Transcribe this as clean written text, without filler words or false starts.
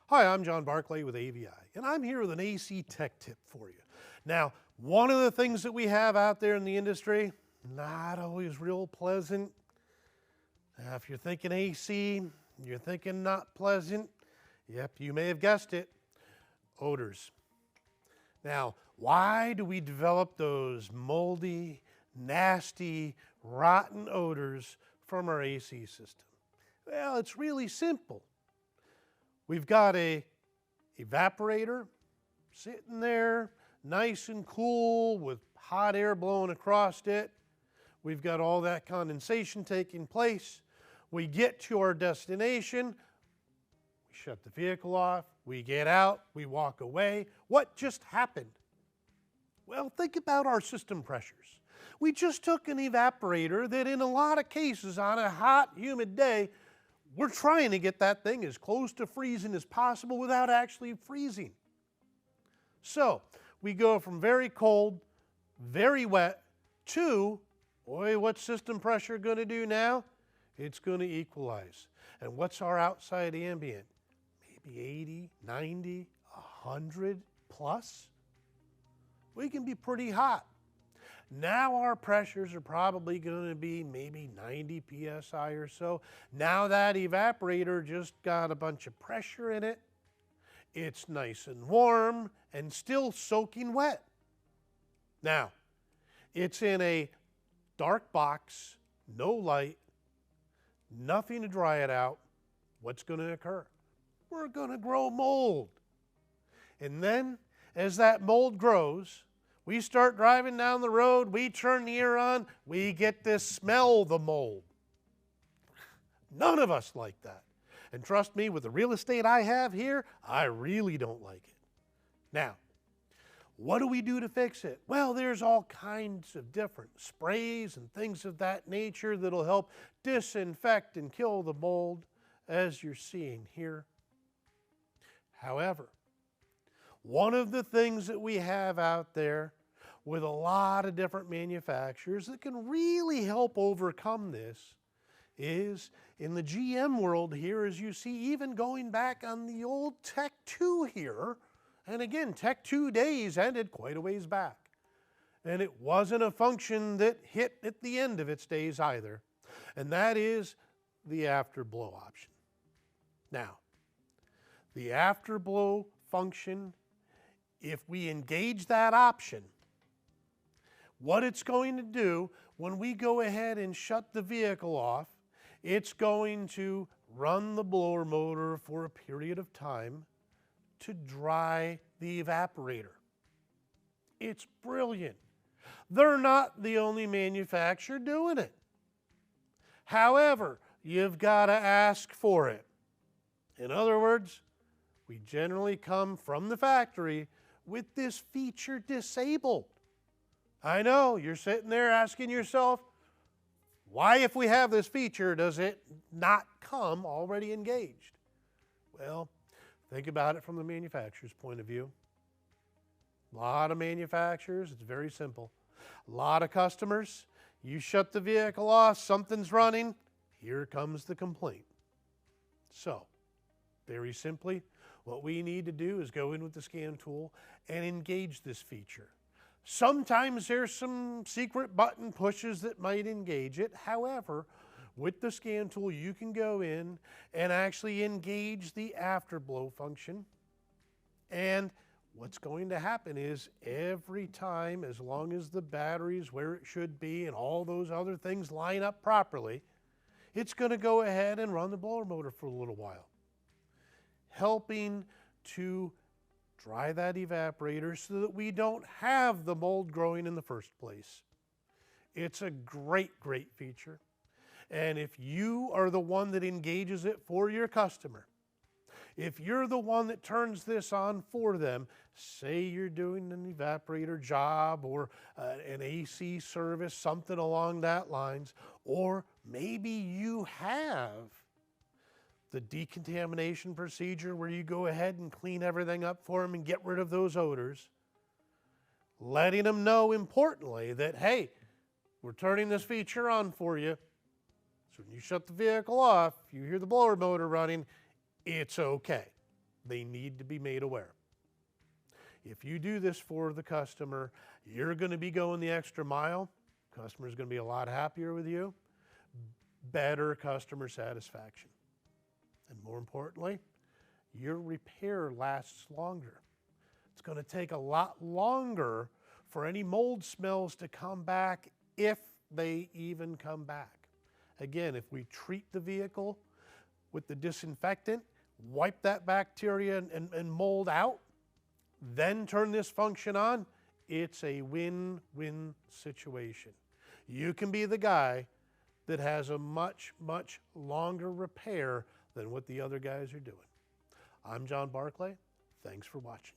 Hi, I'm John Barclay with AVI, and I'm here with an AC tech tip for you. Now, one of the things that we have out there in the industry, not always real pleasant. Now, if you're thinking AC, you're thinking not pleasant, yep, you may have guessed it, odors. Now, why do we develop those moldy, nasty, rotten odors from our AC system? Well, it's really simple. We've got a evaporator sitting there, nice and cool with hot air blowing across it. We've got all that condensation taking place. We get to our destination, we shut the vehicle off, we get out, we walk away. What just happened? Well, think about our system pressures. We just took an evaporator that in a lot of cases on a hot, humid day, we're trying to get that thing as close to freezing as possible without actually freezing. So we go from very cold, very wet to, boy, what's system pressure going to do now? It's going to equalize. And what's our outside ambient? Maybe 80, 90, 100 plus? We can be pretty hot. Now our pressures are probably going to be maybe 90 psi or so. Now that evaporator just got a bunch of pressure in it. It's nice and warm and still soaking wet. Now, it's in a dark box, no light, nothing to dry it out. What's going to occur? We're going to grow mold. And then, as that mold grows, we start driving down the road, we turn the air on, we get this smell of the mold. None of us like that. And trust me, with the real estate I have here, I really don't like it. Now, what do we do to fix it? Well, there's all kinds of different sprays and things of that nature that'll help disinfect and kill the mold, as you're seeing here. However, one of the things that we have out there with a lot of different manufacturers that can really help overcome this is in the GM world here, as you see, even going back on the old Tech 2 here. And again, Tech 2 days ended quite a ways back. And it wasn't a function that hit at the end of its days either. And that is the afterblow option. Now, the afterblow function, if we engage that option, what it's going to do when we go ahead and shut the vehicle off, it's going to run the blower motor for a period of time to dry the evaporator. It's brilliant. They're not the only manufacturer doing it. However, you've got to ask for it. In other words, we generally come from the factory with this feature disabled. I know, you're sitting there asking yourself, why, if we have this feature, does it not come already engaged? Well, think about it from the manufacturer's point of view. A lot of manufacturers, it's very simple. A lot of customers, you shut the vehicle off, something's running, here comes the complaint. So, very simply, what we need to do is go in with the scan tool and engage this feature. Sometimes there's some secret button pushes that might engage it. However, with the scan tool, you can go in and actually engage the afterblow function. And what's going to happen is every time, as long as the battery's where it should be and all those other things line up properly, it's going to go ahead and run the blower motor for a little while, helping to dry that evaporator so that we don't have the mold growing in the first place. It's a great, great feature. And if you are the one that engages it for your customer, if you're the one that turns this on for them, say you're doing an evaporator job or an AC service, something along that lines, or maybe you have the decontamination procedure where you go ahead and clean everything up for them and get rid of those odors, letting them know importantly that, hey, we're turning this feature on for you. So when you shut the vehicle off, you hear the blower motor running, it's okay. they need to be made aware. If you do this for the customer, you're going to be going the extra mile. Customer's going to be a lot happier with you. Better customer satisfaction. And more importantly, your repair lasts longer. It's going to take a lot longer for any mold smells to come back, if they even come back. Again, if we treat the vehicle with the disinfectant, wipe that bacteria and mold out, then turn this function on, it's a win-win situation. You can be the guy that has a much, much longer repair than what the other guys are doing. I'm John Barclay. Thanks for watching.